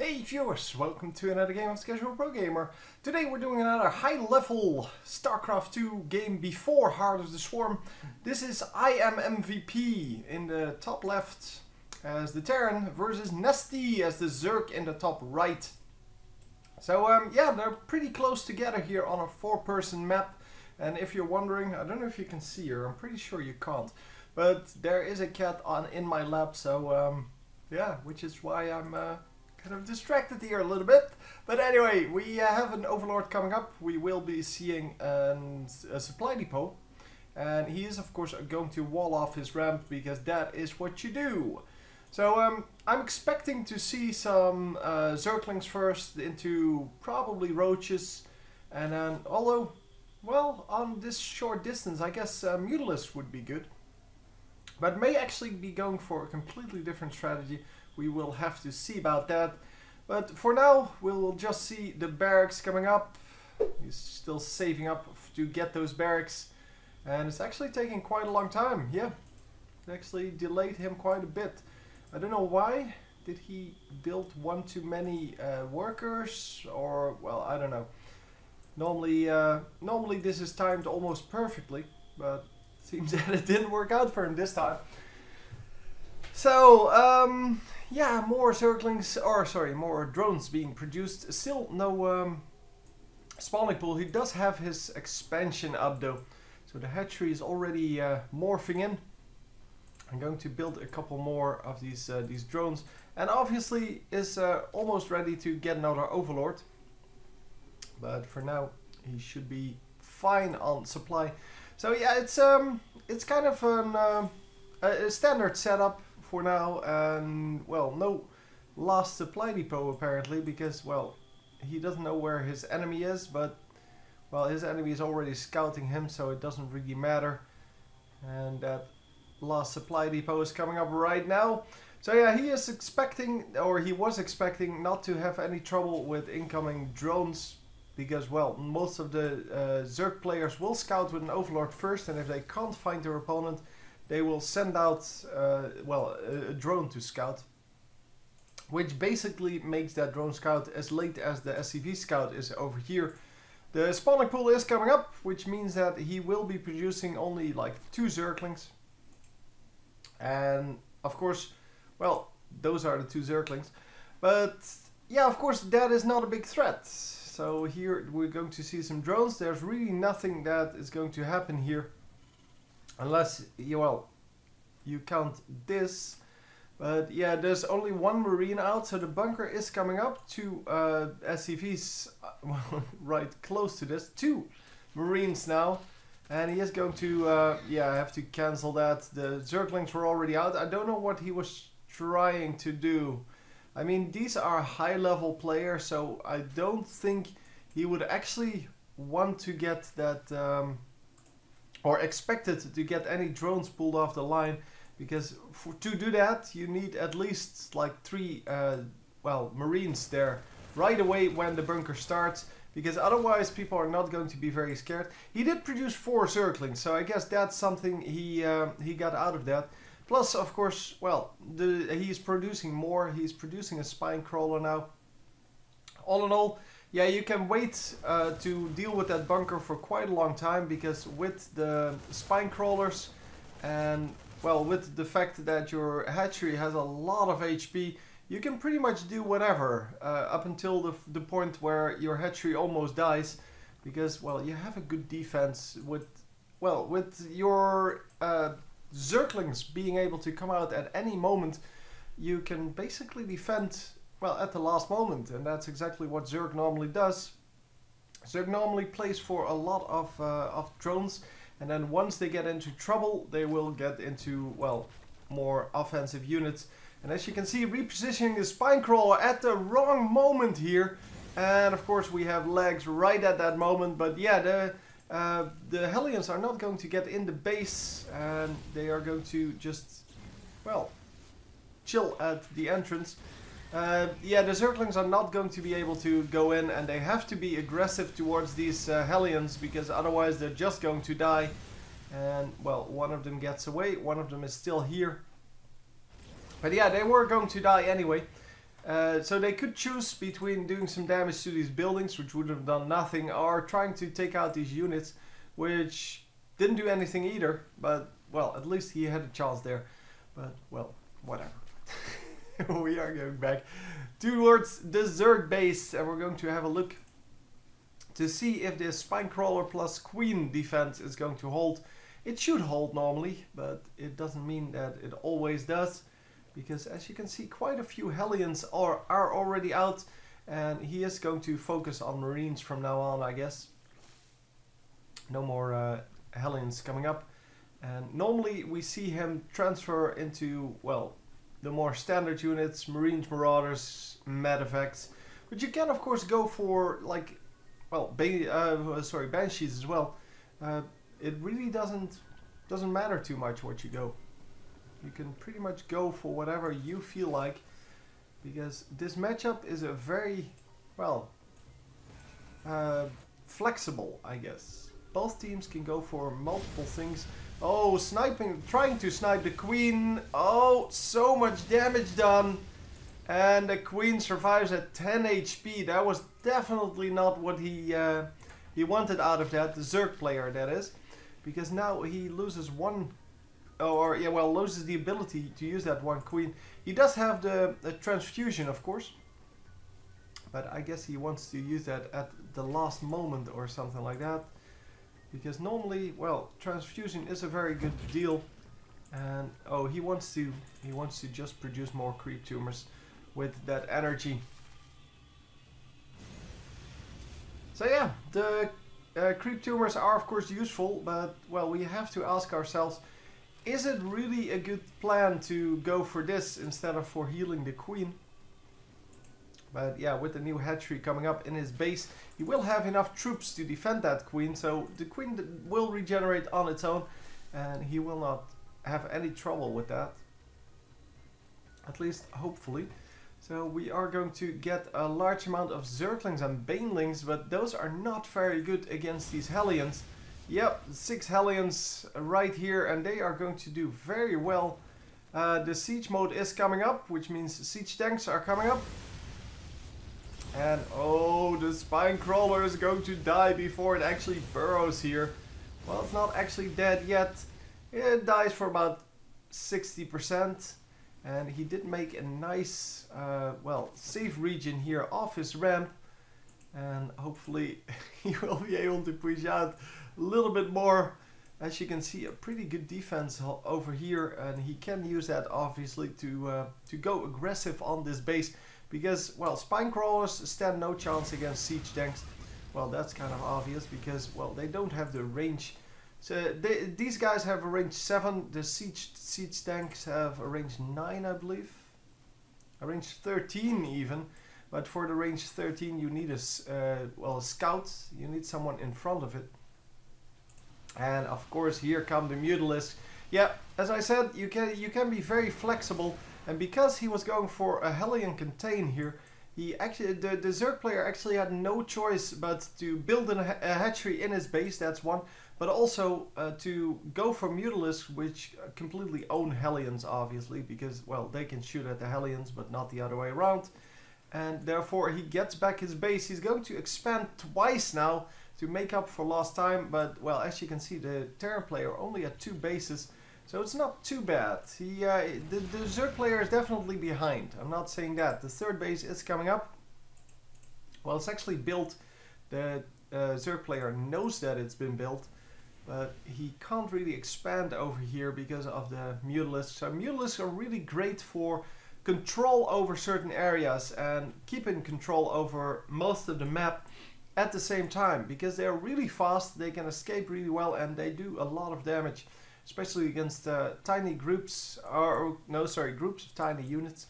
Hey viewers, welcome to another game of Casual Pro Gamer. Today we're doing another high level Starcraft 2 game before Heart of the Swarm. This is IMMvp in the top left as the Terran versus Nestea as the Zerg in the top right. So yeah, they're pretty close together here on a 4-person map. And if you're wondering, I don't know if you can see her, I'm pretty sure you can't. But there is a cat in my lap, so yeah, which is why I'm kind of distracted here a little bit. But anyway, we have an Overlord coming up. We will be seeing a supply depot. And he is of course going to wall off his ramp because that is what you do. So I'm expecting to see some Zerglings first into probably roaches. And then, although, well, on this short distance I guess Mutalisks would be good. But may actually be going for a completely different strategy. We will have to see about that. But for now, we'll just see the barracks coming up. He's still saving up to get those barracks. And it's actually taking quite a long time. Yeah, it actually delayed him quite a bit. I don't know why. Did he build one too many workers? Or, well, I don't know. Normally this is timed almost perfectly. But it seems that it didn't work out for him this time. So, yeah, more Zerglings, or sorry, more drones being produced. Still no spawning pool. He does have his expansion up though. So the hatchery is already morphing in. I'm going to build a couple more of these drones. And obviously is almost ready to get another Overlord. But for now, he should be fine on supply. So yeah, it's kind of a standard setup for now, and well, no last supply depot apparently, because well, he doesn't know where his enemy is, but well, his enemy is already scouting him, so it doesn't really matter. And that last supply depot is coming up right now. So yeah, he is expecting, or he was expecting, not to have any trouble with incoming drones, because well, most of the Zerg players will scout with an Overlord first, and if they can't find their opponent, they will send out, well, a drone to scout, which basically makes that drone scout as late as the SCV scout is over here. The spawning pool is coming up, which means that he will be producing only like 2 Zerglings. And of course, well, those are the 2 Zerglings. But yeah, of course, that is not a big threat. So here we're going to see some drones. There's really nothing that is going to happen here. Unless, well, you count this. But yeah, there's only 1 Marine out, so the bunker is coming up. 2 SCVs, well, right close to this. 2 Marines now. And he is going to, yeah, have to cancel that. The Zerglings were already out. I don't know what he was trying to do. I mean, these are high-level players, so I don't think he would actually want to get that... or expected to get any drones pulled off the line, because to do that you need at least like 3 well, Marines there right away when the bunker starts, because otherwise people are not going to be very scared. He did produce 4 Zerglings, so I guess that's something he got out of that. Plus, of course, well, he's producing more. He's producing a spine crawler now. All in all, yeah, you can wait to deal with that bunker for quite a long time, because with the spine crawlers and, well, with the fact that your hatchery has a lot of HP, you can pretty much do whatever up until the point where your hatchery almost dies, because, well, you have a good defense with, well, with your Zerglings being able to come out at any moment. You can basically defend, well, at the last moment, and that's exactly what Zerg normally does. Zerg normally plays for a lot of drones, and then once they get into trouble, they will get into, well, more offensive units. And as you can see, repositioning the spine crawler at the wrong moment here, and of course we have legs right at that moment. But yeah, the Hellions are not going to get in the base, and they are going to just, well, chill at the entrance. Yeah, the Zerglings are not going to be able to go in, and they have to be aggressive towards these Hellions, because otherwise they're just going to die. And, well, one of them gets away, one of them is still here. But yeah, they were going to die anyway. So they could choose between doing some damage to these buildings, which would have done nothing, or trying to take out these units, which didn't do anything either. But, well, at least he had a chance there. But, well, whatever. We are going back towards the Zerg base, and we're going to have a look to see if this Spinecrawler plus Queen defense is going to hold. It should hold normally, but it doesn't mean that it always does. Because as you can see, quite a few Hellions are already out, and he is going to focus on Marines from now on, I guess. No more Hellions coming up. And normally we see him transfer into, well, the more standard units, Marines, Marauders, Medevacts. But you can of course go for, like, well, Banshees as well. It really doesn't matter too much what you go. You can pretty much go for whatever you feel like, because this matchup is a very, well, flexible, I guess. Both teams can go for multiple things. Oh, trying to snipe the Queen. Oh, so much damage done. And the Queen survives at 10 HP. That was definitely not what he wanted out of that, the Zerg player that is. Because now he loses one... loses the ability to use that one Queen. He does have the transfusion, of course. But I guess he wants to use that at the last moment or something like that. Because normally, well, transfusion is a very good deal. And, oh, he wants to just produce more creep tumors with that energy. So yeah, the creep tumors are of course useful, but, well, we have to ask ourselves, is it really a good plan to go for this instead of for healing the Queen? But yeah, with the new hatchery coming up in his base, he will have enough troops to defend that Queen. So the Queen will regenerate on its own, and he will not have any trouble with that. At least, hopefully. So we are going to get a large amount of Zerglings and Banelings, but those are not very good against these Hellions. Yep, 6 Hellions right here, and they are going to do very well. The siege mode is coming up, which means siege tanks are coming up. And oh, the Spinecrawler is going to die before it actually burrows here. Well, it's not actually dead yet. It dies for about 60%. And he did make a nice, well, safe region here off his ramp. And hopefully he will be able to push out a little bit more. As you can see, a pretty good defense over here, and he can use that obviously to go aggressive on this base, because, well, Spinecrawlers stand no chance against siege tanks. Well, that's kind of obvious because, well, they don't have the range. So these guys have a range 7. The siege tanks have a range 9, I believe, a range 13 even. But for the range 13, you need a scout. You need someone in front of it. And of course, here come the Ultralisks. Yeah, as I said, you can be very flexible. And because he was going for a Hellion contain here, he actually the Zerg player actually had no choice but to build a hatchery in his base. That's one. But also to go for Ultralisks, which completely own Hellions, obviously, because, well, they can shoot at the Hellions, but not the other way around. And therefore, he gets back his base. He's going to expand twice now to make up for lost time. But, well, as you can see, the Terran player only had 2 bases, so it's not too bad. The Zerg player is definitely behind. I'm not saying that. The 3rd base is coming up. Well, it's actually built. The Zerg player knows that it's been built. But he can't really expand over here because of the Ultralisks. So Ultralisks are really great for control over certain areas and keeping control over most of the map at the same time. Because they're really fast, they can escape really well, and they do a lot of damage. Especially against tiny groups, groups of tiny units.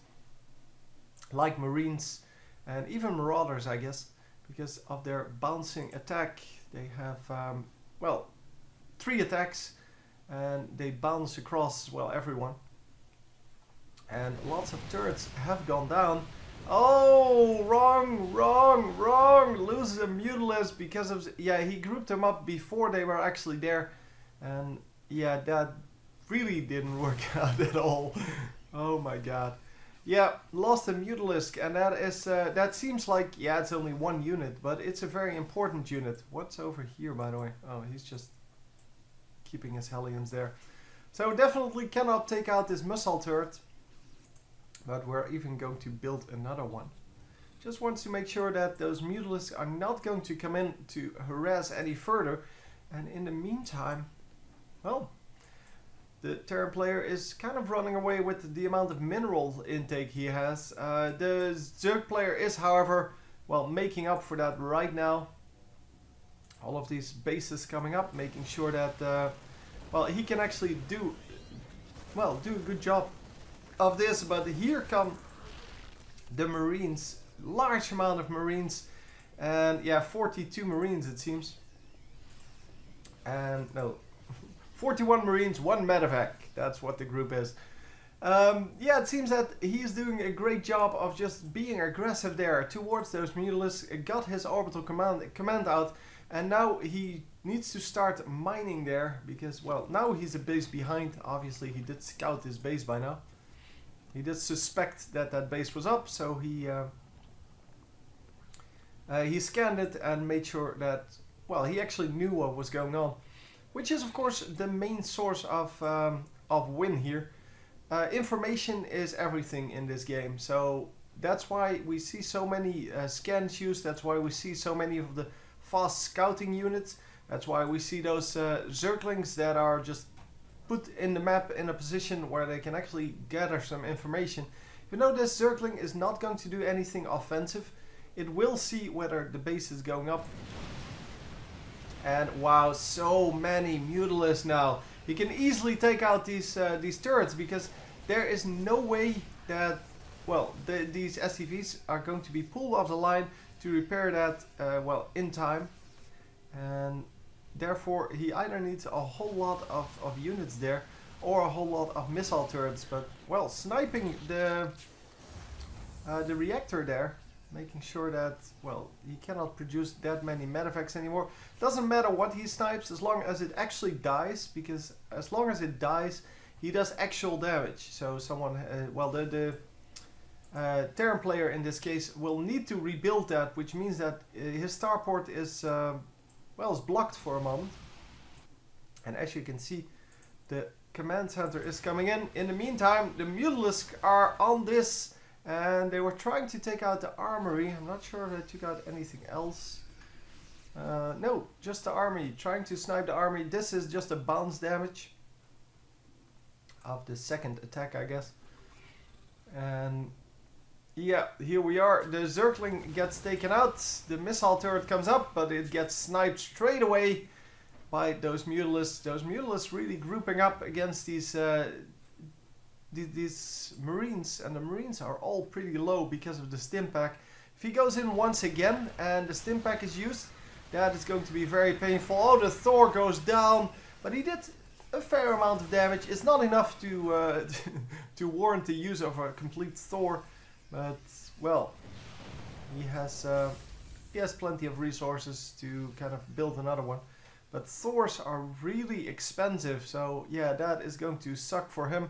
Like Marines and even Marauders, I guess. Because of their bouncing attack. They have, well, 3 attacks, and they bounce across, well, everyone. And lots of turrets have gone down. Oh, wrong. Loses a Ultralisk because of, yeah, he grouped them up before they were actually there. And yeah, that really didn't work out at all. Oh my god. Yeah, lost a Mutalisk, and that is that seems like, yeah, it's only one unit, but it's a very important unit. What's over here, by the way? Oh, he's just keeping his Hellions there. So definitely cannot take out this missile turret, but we're even going to build another one. Just wants to make sure that those Mutalisks are not going to come in to harass any further. And in the meantime, well, the Terran player is kind of running away with the amount of mineral intake he has. The Zerg player is, however, well, making up for that right now. All of these bases coming up, making sure that, well, he can actually do a good job of this. But here come the Marines, large amount of Marines, and yeah, 42 Marines it seems. And no, 41 Marines, 1 medevac. That's what the group is. Yeah, it seems that he's doing a great job of just being aggressive there towards those Mutalisks. Got his orbital command out, and now he needs to start mining there because, well, now he's a base behind. Obviously, he did scout his base by now. He did suspect that that base was up, so he scanned it and made sure that, well, he actually knew what was going on, which is of course the main source of win here. Information is everything in this game, so that's why we see so many scans used. That's why we see so many of the fast scouting units. That's why we see those Zerglings that are just put in the map in a position where they can actually gather some information. Even though this Zergling is not going to do anything offensive, it will see whether the base is going up. And wow, so many Mutalisks now. You can easily take out these turrets because there is no way that, well, these SCVs are going to be pulled off the line to repair that, well, in time. And therefore he either needs a whole lot of units there or a whole lot of missile turrets. But, well, sniping the reactor there, making sure that, well, he cannot produce that many medevacs anymore. Doesn't matter what he snipes as long as it actually dies, because as long as it dies, he does actual damage. So someone, well, the Terran player in this case will need to rebuild that, which means that his starport is, well, is blocked for a moment. And as you can see, the command center is coming in. In the meantime, the Mutalisks are on this, and they were trying to take out the armory. I'm not sure if they took out anything else. No, just the army. Trying to snipe the army. This is just a bounce damage of the second attack, I guess. And yeah, here we are. The Zergling gets taken out. The missile turret comes up, but it gets sniped straight away by those Mutalisks. Those Mutalisks really grouping up against these Marines, and the Marines are all pretty low because of the stim pack. If he goes in once again and the stim pack is used, that is going to be very painful. Oh, the Thor goes down, but he did a fair amount of damage. It's not enough to to warrant the use of a complete Thor, but well, he has plenty of resources to kind of build another one. But Thors are really expensive, so yeah, that is going to suck for him.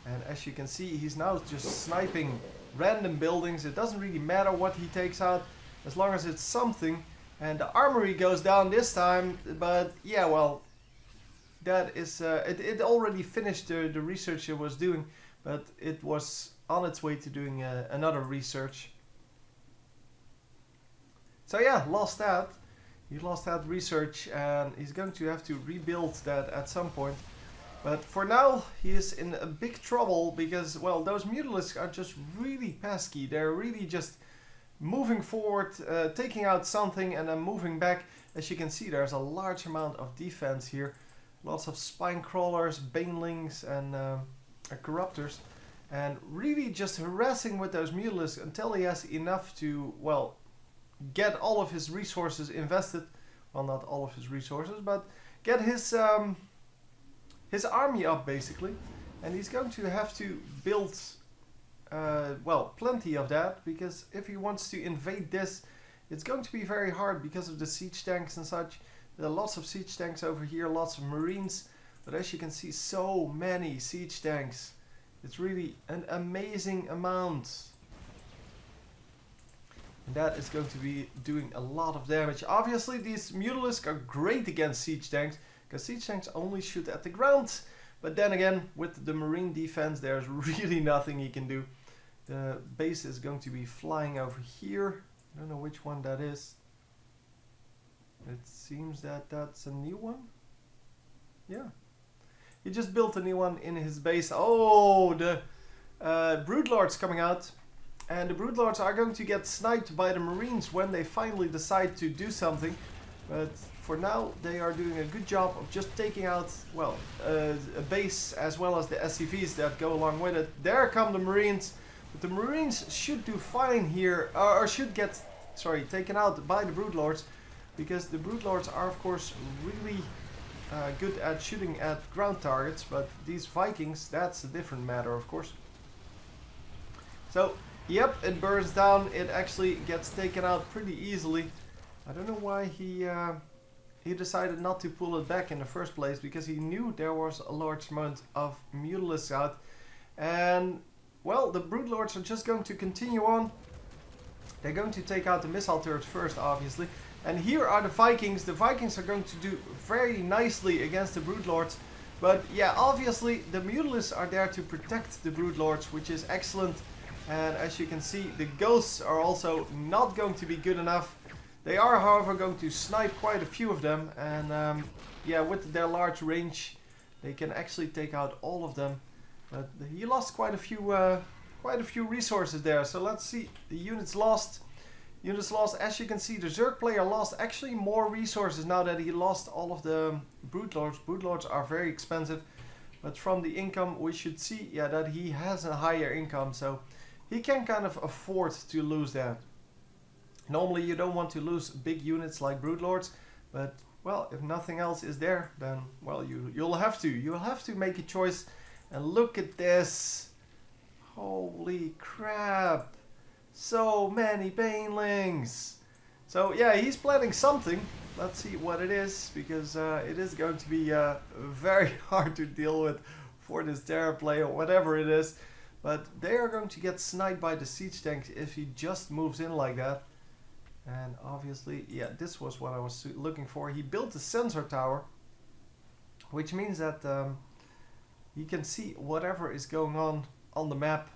And as you can see, he's now just sniping random buildings. It doesn't really matter what he takes out, as long as it's something. And the armory goes down this time, but yeah, well, that is it already finished the research it was doing, but it was on its way to doing another research. So yeah, lost that. He lost that research, and he's going to have to rebuild that at some point. But for now, he is in a big trouble because, well, those Mutalisks are just really pesky. They're really just moving forward, taking out something and then moving back. As you can see, there's a large amount of defense here. Lots of spine crawlers, banelings, and corruptors. And really just harassing with those Mutalisks until he has enough to, well, get all of his resources invested. Well, not all of his resources, but get his army up, basically. And he's going to have to build, well, plenty of that, because if he wants to invade this, it's going to be very hard because of the siege tanks and such. There are lots of siege tanks over here, lots of Marines, but as you can see, so many siege tanks. It's really an amazing amount. And that is going to be doing a lot of damage. Obviously, these Mutalisks are great against siege tanks, because siege tanks only shoot at the ground. But then again, with the marine defense, there's really nothing he can do. The base is going to be flying over here. I don't know which one that is. It seems that that's a new one. Yeah. He just built a new one in his base. Oh, the Broodlords coming out. And the Broodlords are going to get sniped by the Marines when they finally decide to do something. But for now, they are doing a good job of just taking out, well, a base as well as the SCVs that go along with it. There come the Marines. But the Marines should do fine here, or should get, sorry, taken out by the Broodlords. Because the Broodlords are, of course, really good at shooting at ground targets. But these Vikings, that's a different matter, of course. So, yep, it burns down. It actually gets taken out pretty easily. I don't know why he decided not to pull it back in the first place, because he knew there was a large amount of Mutalisks out. And, well, the Broodlords are just going to continue on. They're going to take out the missile turrets first, obviously. And here are the Vikings. The Vikings are going to do very nicely against the Broodlords. But, yeah, obviously, the Mutalisks are there to protect the Broodlords, which is excellent. And as you can see, the ghosts are also not going to be good enough. They are, however, going to snipe quite a few of them. And yeah, with their large range, they can actually take out all of them. But he lost quite a few resources there. So let's see, the units lost. Units lost. As you can see, the Zerg player lost actually more resources now that he lost all of the Broodlords. Broodlords are very expensive. But from the income, we should see, yeah, that he has a higher income. So he can kind of afford to lose that. Normally you don't want to lose big units like Broodlords, but well, if nothing else is there, then well, you'll have to make a choice. And look at this. Holy crap. So many banelings. So yeah, he's planning something. Let's see what it is, because it is going to be very hard to deal with for this Terra play or whatever it is. But they are going to get sniped by the siege tanks if he just moves in like that. And obviously, yeah, this was what I was looking for. He built a sensor tower, which means that he can see whatever is going on the map.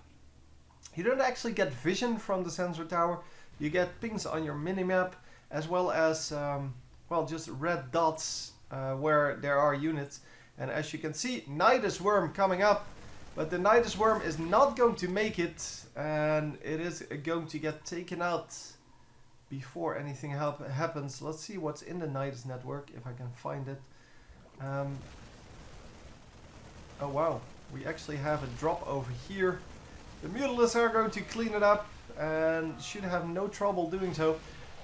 You don't actually get vision from the sensor tower. You get pings on your minimap, as well as, well, just red dots where there are units. And as you can see, Nidus Worm coming up. But the Nidus Worm is not going to make it, and it is going to get taken out before anything happens. Let's see what's in the Nidus network, if I can find it. Oh wow, we actually have a drop over here. The Mutalisks are going to clean it up, and should have no trouble doing so.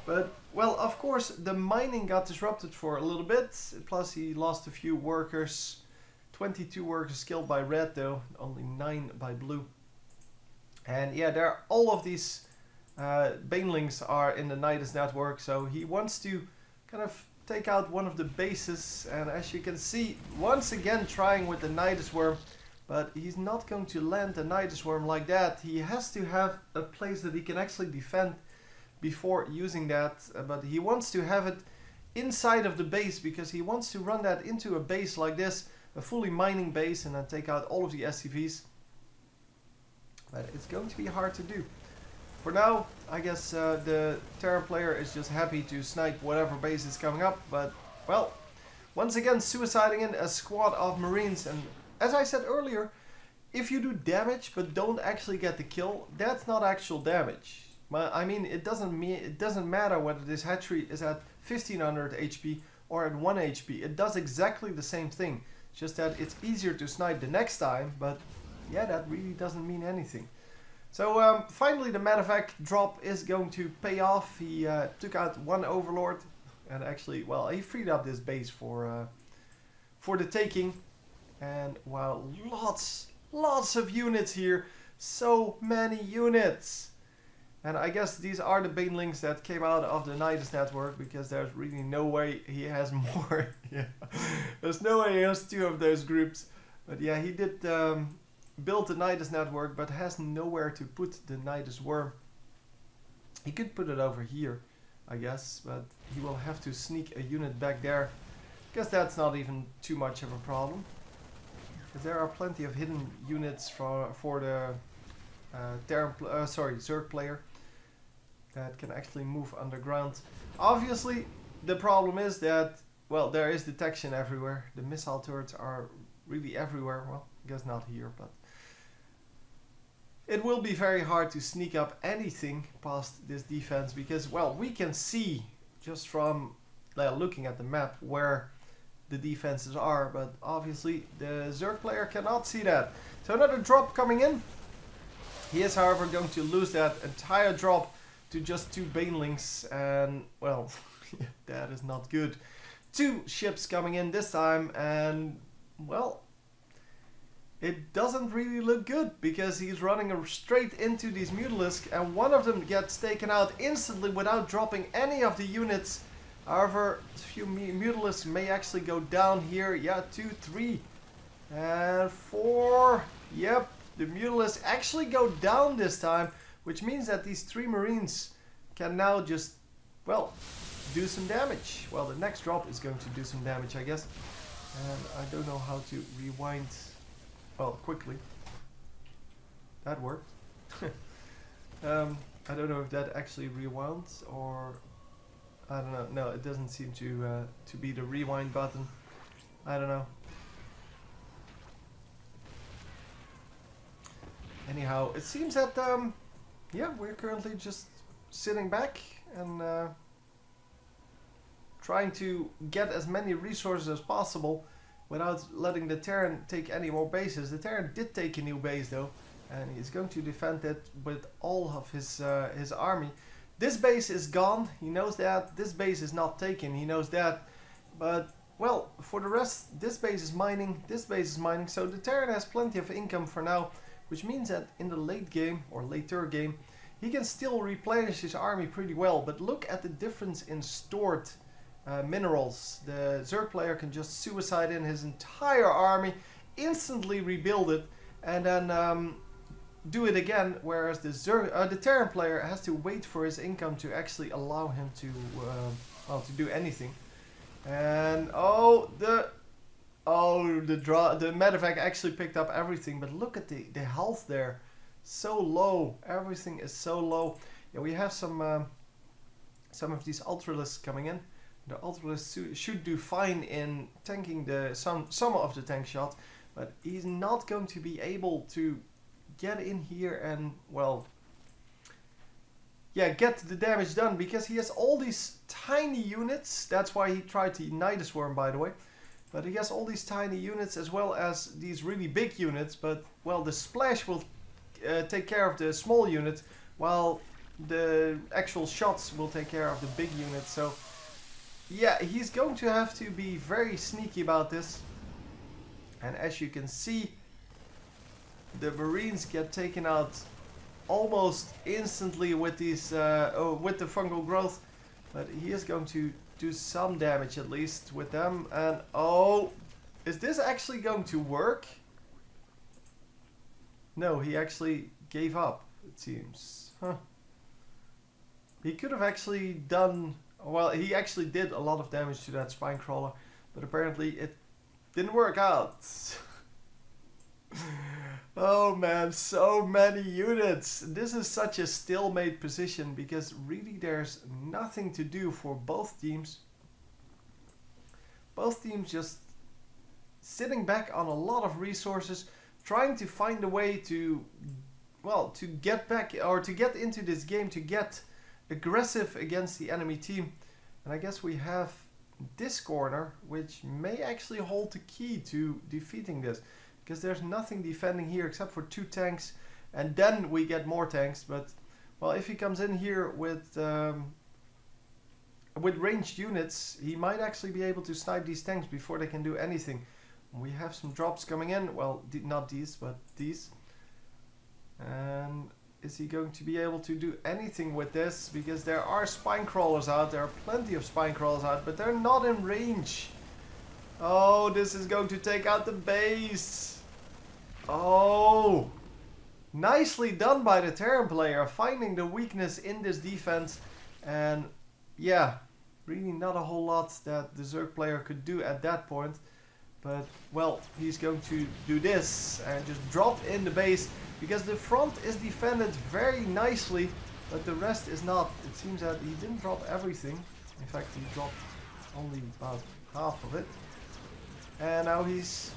But, well, of course, the mining got disrupted for a little bit, plus he lost a few workers. 22 workers killed by red though, only 9 by blue. And yeah, all of these banelings are in the Nidus network, so he wants to kind of take out one of the bases. And as you can see, once again trying with the Nidus Worm, but he's not going to land the Nidus Worm like that. He has to have a place that he can actually defend before using that, but he wants to have it inside of the base, because he wants to run that into a base like this, a fully mining base, and then take out all of the SCVs. But it's going to be hard to do. For now, I guess the Terra player is just happy to snipe whatever base is coming up. But, well, once again suiciding in a squad of Marines. And as I said earlier, if you do damage but don't actually get the kill, that's not actual damage. I mean, it doesn't matter whether this hatchery is at 1500 HP or at 1 HP. It does exactly the same thing. Just that it's easier to snipe the next time, but yeah, that really doesn't mean anything. So finally the medevac drop is going to pay off. He took out one overlord, and actually, well, he freed up this base for the taking. And wow, lots of units here. So many units. And I guess these are the banelings that came out of the Nidus network, because there's really no way he has more. Yeah. There's no way he has 2 of those groups. But yeah, he did built the Nidus network, but has nowhere to put the Nidus worm. He could put it over here, I guess, but he will have to sneak a unit back there. Guess that's not even too much of a problem, because there are plenty of hidden units for the Zerg player that can actually move underground. Obviously, the problem is that, well, there is detection everywhere. The missile turrets are really everywhere. Well, I guess not here, but it will be very hard to sneak up anything past this defense, because, well, we can see just from looking at the map where the defenses are, but obviously the Zerg player cannot see that. So another drop coming in. He is, however, going to lose that entire drop to just 2 banelings, and, well, that is not good. 2 ships coming in this time, and, well, it doesn't really look good, because he's running straight into these Mutalisks, and one of them gets taken out instantly without dropping any of the units. However, a few Mutalisks may actually go down here. Yeah, 2, 3, and 4. Yep, the Mutalisks actually go down this time, which means that these 3 Marines can now just, well, do some damage. Well, the next drop is going to do some damage, I guess. And I don't know how to rewind, well, quickly. That worked. I don't know if that actually rewound, or I don't know. No, it doesn't seem to be the rewind button. I don't know. Anyhow, it seems that yeah, we're currently just sitting back and trying to get as many resources as possible without letting the Terran take any more bases. The Terran did take a new base though, and he's going to defend it with all of his army. This base is gone, he knows that. This base is not taken, he knows that. But, well, for the rest, this base is mining, this base is mining. So the Terran has plenty of income for now, which means that in the late game, or later game, he can still replenish his army pretty well. But look at the difference in stored minerals. The Zerg player can just suicide in his entire army, instantly rebuild it, and then do it again, whereas the Terran player has to wait for his income to actually allow him to well, to do anything. And the medevac actually picked up everything, but look at the health there, so low. Everything is so low. Yeah, we have some of these Ultralisks coming in. The Ultralisks should do fine in tanking some of the tank shots, but he's not going to be able to get in here and, well, yeah, get the damage done, because he has all these tiny units. That's why he tried the Nidus worm, by the way. But he has all these tiny units as well as these really big units, but, well, the splash will take care of the small units, while the actual shots will take care of the big units. So yeah, he's going to have to be very sneaky about this. And as you can see, the Marines get taken out almost instantly with these with the fungal growth, but he is going to do some damage at least with them. And oh, is this actually going to work? No, he actually gave up, it seems. Huh. He could have actually done, well, he actually did a lot of damage to that spine crawler, but apparently it didn't work out. Oh man, so many units. This is such a stalemate position, because really there's nothing to do for both teams. Both teams just sitting back on a lot of resources, trying to find a way to, well, to get back, or to get into this game, to get aggressive against the enemy team. And I guess we have this corner, which may actually hold the key to defeating this, because there's nothing defending here except for 2 tanks, and then we get more tanks. But, well, if he comes in here with ranged units, he might actually be able to snipe these tanks before they can do anything. We have some drops coming in, well, not these, but these. And is he going to be able to do anything with this? Because there are spine crawlers out, there are plenty of spine crawlers out, but they're not in range. Oh, this is going to take out the base. Oh! Nicely done by the Terran player, finding the weakness in this defense. And yeah, really not a whole lot that the Zerg player could do at that point. But, well, he's going to do this and just drop in the base. Because the front is defended very nicely, but the rest is not. It seems that he didn't drop everything. In fact, he dropped only about half of it. And now he's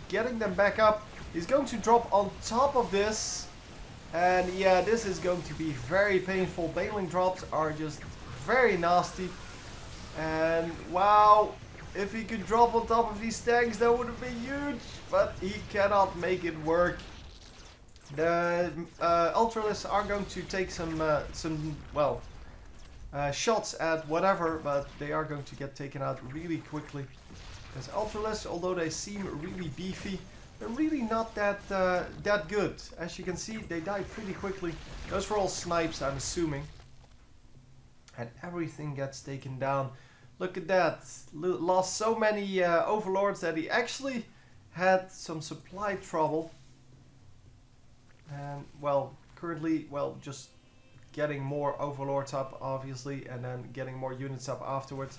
getting them back up. He's going to drop on top of this. And yeah, this is going to be very painful. Baneling drops are just very nasty. And wow, if he could drop on top of these tanks, that would have been huge. But he cannot make it work. The Ultralisks are going to take some shots at whatever, but they are going to get taken out really quickly. Because Ultralisks, although they seem really beefy, they're really not that good. As you can see, they die pretty quickly. Those were all snipes, I'm assuming. And everything gets taken down. Look at that. Lost so many overlords that he actually had some supply trouble. And, well, currently, well, just getting more overlords up, obviously, and then getting more units up afterwards.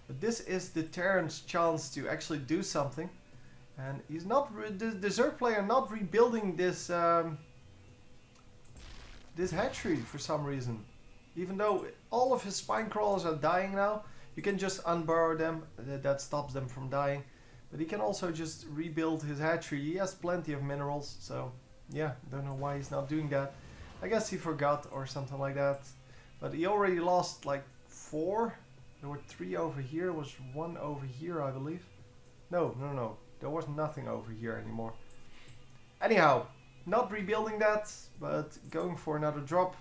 But this is the Terran's chance to actually do something. And he's not, the Zerg player not rebuilding this, this hatchery for some reason. Even though all of his spine crawlers are dying now, you can just unburrow them, that stops them from dying. But he can also just rebuild his hatchery. He has plenty of minerals, so... yeah, don't know why he's not doing that. I guess he forgot or something like that. But he already lost like 4. There were 3 over here. There was 1 over here, I believe. No. There was nothing over here anymore. Anyhow, not rebuilding that, but going for another drop.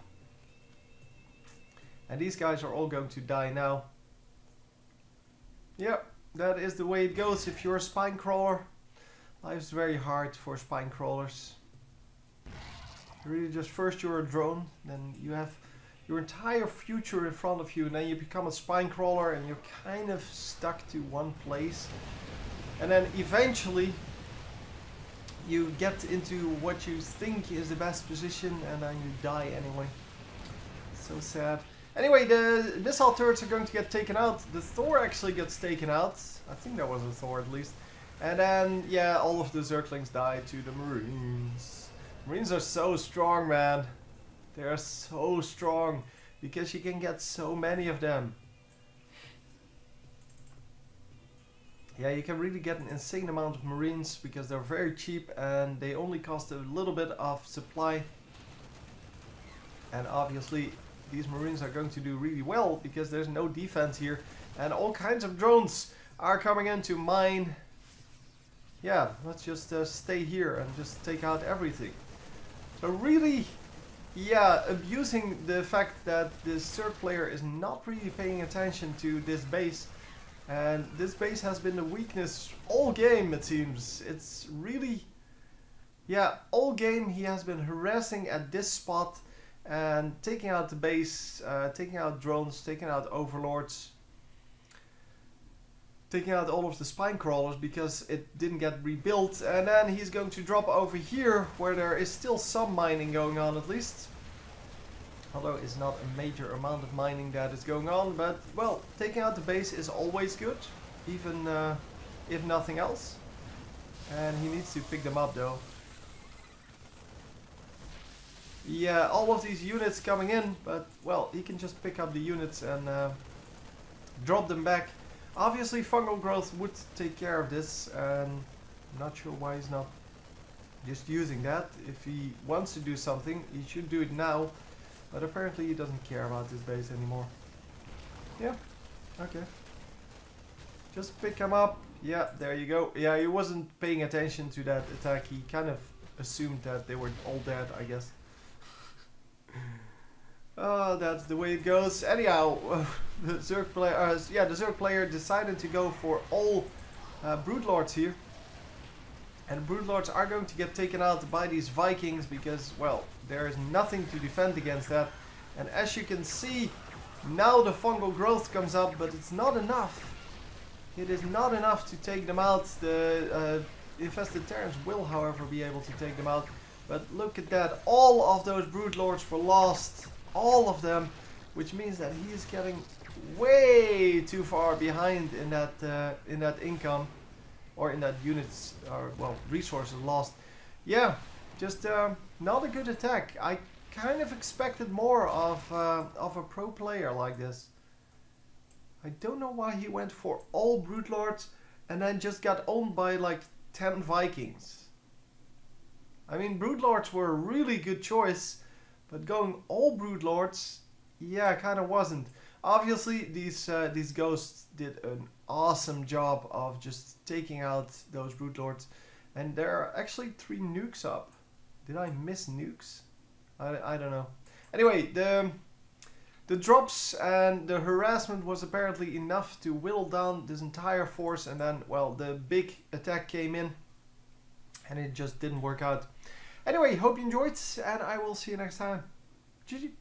And these guys are all going to die now. Yep, that is the way it goes if you're a spine crawler. Life's very hard for spine crawlers. Really, just first you're a drone, then you have your entire future in front of you, and then you become a spine crawler and you're kind of stuck to one place. And then eventually you get into what you think is the best position, and then you die anyway. So sad. Anyway, the missile turrets are going to get taken out. The Thor actually gets taken out. I think that was a Thor at least. And then, yeah, all of the Zerglings die to the Marines. Marines are so strong, man. They are so strong because you can get so many of them. Yeah, you can really get an insane amount of Marines because they're very cheap and they only cost a little bit of supply. And obviously these Marines are going to do really well because there's no defense here. And all kinds of drones are coming in to mine. Yeah, let's just stay here and just take out everything. So really, yeah, abusing the fact that this Zerg player is not really paying attention to this base. And this base has been the weakness all game, it seems. It's really, yeah, all game he has been harassing at this spot and taking out the base, taking out drones, taking out overlords, taking out all of the spine crawlers because it didn't get rebuilt. And then he's going to drop over here where there is still some mining going on at least. Although it's not a major amount of mining that is going on, but well, taking out the base is always good, even if nothing else. And he needs to pick them up though. Yeah, all of these units coming in, but well, he can just pick up the units and drop them back. Obviously fungal growth would take care of this, and I'm not sure why he's not just using that. If he wants to do something, he should do it now. But apparently he doesn't care about this base anymore. Yeah, okay. Just pick him up. Yeah, there you go. Yeah, he wasn't paying attention to that attack. He kind of assumed that they were all dead, I guess. Oh, that's the way it goes. Anyhow, the Zerg player, the Zerg player decided to go for all Broodlords here. And Broodlords are going to get taken out by these Vikings because, well, there is nothing to defend against that. And as you can see, now the fungal growth comes up, but it's not enough. It is not enough to take them out. infested Terrans will, however, be able to take them out. But look at that, all of those Broodlords were lost, all of them, which means that he is getting way too far behind in that income, or in that units, or well, resources lost. Yeah, just not a good attack. I kind of expected more of a pro player like this. I don't know why he went for all Broodlords and then just got owned by like 10 Vikings. I mean, Broodlords were a really good choice, but going all Broodlords, yeah, kind of wasn't. Obviously, these ghosts did an awesome job of just taking out those Broodlords, and there are actually 3 nukes up. Did I miss nukes? I don't know. Anyway, the drops and the harassment was apparently enough to whittle down this entire force, and then, well, the big attack came in and it just didn't work out. Anyway, hope you enjoyed, and I will see you next time. GG.